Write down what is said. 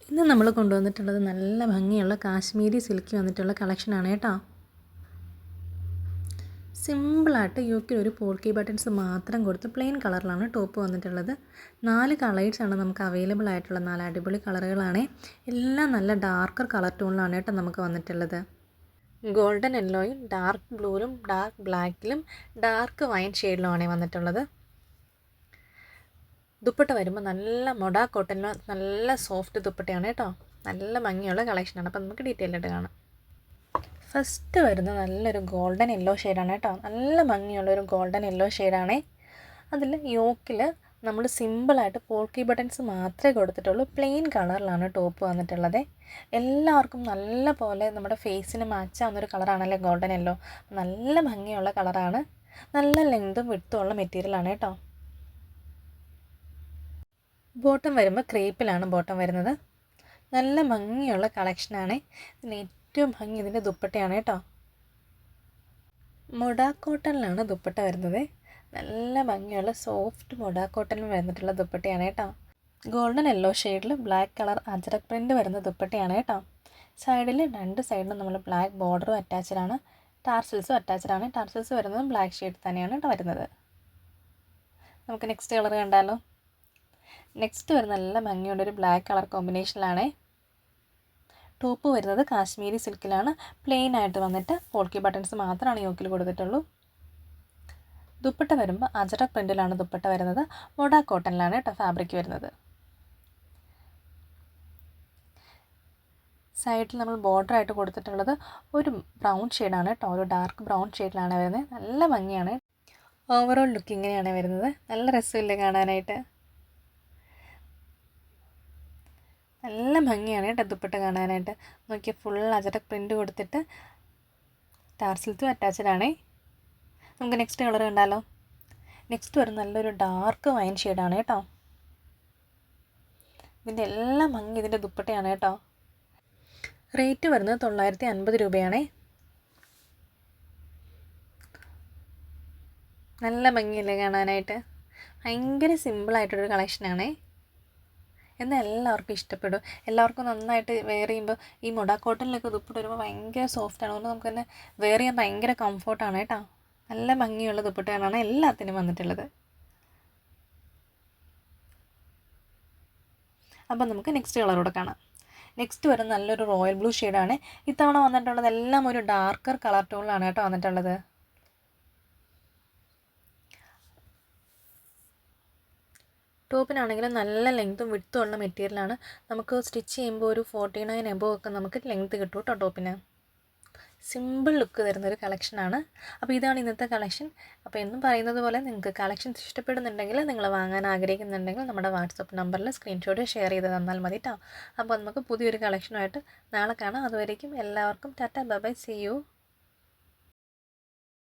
ഇന്ന് നമ്മൾ കൊണ്ടുവന്നിട്ടുള്ളത് നല്ല ഭംഗിയുള്ള കാശ്മീരി സിൽക്ക് വന്നിട്ടുള്ള കളക്ഷനാണ് കേട്ടോ. സിമ്പിളായിട്ട് യോക്കിൽ ഒരു പോൾക്കി ബട്ടൺസ് മാത്രം കൊടുത്ത് പ്ലെയിൻ കളറിലാണ് ടോപ്പ് വന്നിട്ടുള്ളത്. 4 കളേഴ്സാണ് നമുക്ക് അവൈലബിൾ ആയിട്ടുള്ള 4 അടിപൊളി കളറുകളാണ്. എല്ലാം നല്ല ഡാർക്കർ കളർ ടോണിലാണ് കേട്ടോ നമുക്ക് വന്നിട്ടുള്ളത്. ഗോൾഡൻ യെല്ലോയും ഡാർക്ക് ബ്ലൂവിലും ഡാർക്ക് ബ്ലാക്കിലും ഡാർക്ക് വൈൻ ഷെയ്ഡിലുമാണ് വന്നിട്ടുള്ളത്. ദുപ്പട്ട വരുമ്പോൾ നല്ല മൊഡ കോട്ടനിൽ നല്ല സോഫ്റ്റ് ദുപ്പട്ടയാണ് കേട്ടോ. നല്ല ഭംഗിയുള്ള കളക്ഷനാണ്. അപ്പോൾ നമുക്ക് ഡീറ്റെയിൽ ആയിട്ട് കാണാം. ഫസ്റ്റ് വരുന്നത് നല്ലൊരു ഗോൾഡൻ യെല്ലോ ഷെയ്ഡാണ് കേട്ടോ. നല്ല ഭംഗിയുള്ളൊരു ഗോൾഡൻ യെല്ലോ ഷെയ്ഡാണ്. അതിൽ യോക്കിൽ നമ്മൾ സിമ്പിളായിട്ട് പോൾക്കി ബട്ടൺസ് മാത്രമേ കൊടുത്തിട്ടുള്ളൂ. പ്ലെയിൻ കളറിലാണ് ടോപ്പ് വന്നിട്ടുള്ളത്. എല്ലാവർക്കും നല്ല പോലെ നമ്മുടെ ഫേസിന് മാച്ചാവുന്നൊരു കളറാണല്ലേ ഗോൾഡൻ യെല്ലോ. നല്ല ഭംഗിയുള്ള കളറാണ്. നല്ല ലെങ്തും വിഡ്ത്തും ഉള്ള മെറ്റീരിയലാണ് കേട്ടോ. ബോട്ടം വരുമ്പോൾ ക്രേപ്പിലാണ് ബോട്ടം വരുന്നത്. നല്ല ഭംഗിയുള്ള കളക്ഷനാണ്. ഇതിന് ഏറ്റവും ഭംഗി ഇതിൻ്റെ ദുപ്പട്ടയാണ് കേട്ടോ. മൊഡ കോട്ടണിലാണ് ദുപ്പട്ട വരുന്നത്. നല്ല ഭംഗിയുള്ള സോഫ്റ്റ് മൊഡ കോട്ടണിൽ വന്നിട്ടുള്ള ദുപ്പട്ടയാണ് കേട്ടോ. ഗോൾഡൻ യെല്ലോ ഷെയ്ഡിൽ ബ്ലാക്ക് കളർ അജ്രക് പ്രിൻ്റ് വരുന്ന ദുപ്പട്ടയാണ് കേട്ടോ. സൈഡിൽ 2 സൈഡിലും നമ്മൾ ബ്ലാക്ക് ബോർഡറും അറ്റാച്ചഡാണ്. ടാർസൽസും അറ്റാച്ചഡാണ്. ടാർസൽസ് വരുന്നതും ബ്ലാക്ക് ഷെയ്ഡ് തന്നെയാണ് കേട്ടോ വരുന്നത്. നമുക്ക് നെക്സ്റ്റ് കളർ കണ്ടാലോ. നെക്സ്റ്റ് വരുന്ന നല്ല ഭംഗിയുള്ളൊരു ബ്ലാക്ക് കളർ കോമ്പിനേഷനിലാണ്. ടോപ്പ് വരുന്നത് കാശ്മീരി സിൽക്കിലാണ്. പ്ലെയിൻ ആയിട്ട് വന്നിട്ട് പോൾക്കി ബട്ടൺസ് മാത്രമാണ് യോക്കിൽ കൊടുത്തിട്ടുള്ളൂ. ദുപ്പട്ട വരുമ്പോൾ അജറക് പ്രിൻറ്റിലാണ് ദുപ്പട്ട വരുന്നത്. മൊഡ കോട്ടണിലാണ് കേട്ടോ ഫാബ്രിക് വരുന്നത്. സൈഡിൽ നമ്മൾ ബോർഡറായിട്ട് കൊടുത്തിട്ടുള്ളത് ഒരു ബ്രൗൺ ഷെയ്ഡാണ് കേട്ടോ. ഒരു ഡാർക്ക് ബ്രൗൺ ഷെയ്ഡിലാണ് വരുന്നത്. നല്ല ഭംഗിയാണ്. ഓവറോൾ ലുക്ക് ഇങ്ങനെയാണ് വരുന്നത്. നല്ല രസമില്ലേ കാണാനായിട്ട്. നല്ല ഭംഗിയാണ് കേട്ടോ ദുപ്പട്ട കാണാനായിട്ട്. നോക്കിയാൽ ഫുൾ അജറക് പ്രിൻ്റ് കൊടുത്തിട്ട് ടാർസൽസും അറ്റാച്ചഡാണേ. നമുക്ക് നെക്സ്റ്റ് കളർ കണ്ടാലോ. നെക്സ്റ്റ് വരുന്ന നല്ലൊരു ഡാർക്ക് വൈൻ ഷെയ്ഡാണ് കേട്ടോ. ഇതിൻ്റെ എല്ലാം ഭംഗി ഇതിൻ്റെ ദുപ്പട്ടയാണ് കേട്ടോ. റേറ്റ് വരുന്നത് 950 രൂപയാണേ. നല്ല ഭംഗിയല്ലേ കാണാനായിട്ട്. ഭയങ്കര സിമ്പിളായിട്ടൊരു കളക്ഷനാണേ. എന്നാൽ എല്ലാവർക്കും ഇഷ്ടപ്പെടും. എല്ലാവർക്കും നന്നായിട്ട് വെയർ ചെയ്യുമ്പോൾ ഈ മൊഡ കോട്ടണിലൊക്കെ ദുപ്പട്ട വരുമ്പോൾ ഭയങ്കര സോഫ്റ്റാണ്. അതുകൊണ്ട് നമുക്ക് തന്നെ വെയർ ചെയ്യാൻ ഭയങ്കര കംഫർട്ടാണ് കേട്ടോ. നല്ല ഭംഗിയുള്ള ദുപ്പട്ടകളാണ് എല്ലാത്തിനും വന്നിട്ടുള്ളത്. അപ്പം നമുക്ക് നെക്സ്റ്റ് കളറൂടെ കാണാം. നെക്സ്റ്റ് വരുന്ന നല്ലൊരു റോയൽ ബ്ലൂ ഷെയ്ഡാണ്. ഇത്തവണ വന്നിട്ടുള്ളത് എല്ലാം ഒരു ഡാർക്കർ കളർ ടോണിലാണ് കേട്ടോ വന്നിട്ടുള്ളത്. ടോപ്പിനാണെങ്കിലും നല്ല ലെങ്ത്തും വിഡ്ത്തും ഉള്ള മെറ്റീരിയലാണ്. നമുക്ക് സ്റ്റിച്ച് ചെയ്യുമ്പോൾ ഒരു 49 എബോവ് ഒക്കെ നമുക്ക് ലെങ്ത്ത് കിട്ടും കേട്ടോ ടോപ്പിന്. സിമ്പിൾ ലുക്ക് തരുന്നൊരു കളക്ഷനാണ്. അപ്പോൾ ഇതാണ് ഇന്നത്തെ കളക്ഷൻ. അപ്പോൾ എന്നും പറയുന്നത് പോലെ നിങ്ങൾക്ക് കളക്ഷൻസ് ഇഷ്ടപ്പെടുന്നുണ്ടെങ്കിൽ, നിങ്ങൾ വാങ്ങാൻ ആഗ്രഹിക്കുന്നുണ്ടെങ്കിൽ നമ്മുടെ വാട്സപ്പ് നമ്പറിൽ സ്ക്രീൻഷോട്ട് ഷെയർ ചെയ്ത് തന്നാൽ മതി കേട്ടോ. അപ്പോൾ നമുക്ക് പുതിയൊരു കളക്ഷനുമായിട്ട് നാളെ കാണാം. അതുവരേക്കും എല്ലാവർക്കും tata bye bye, see U.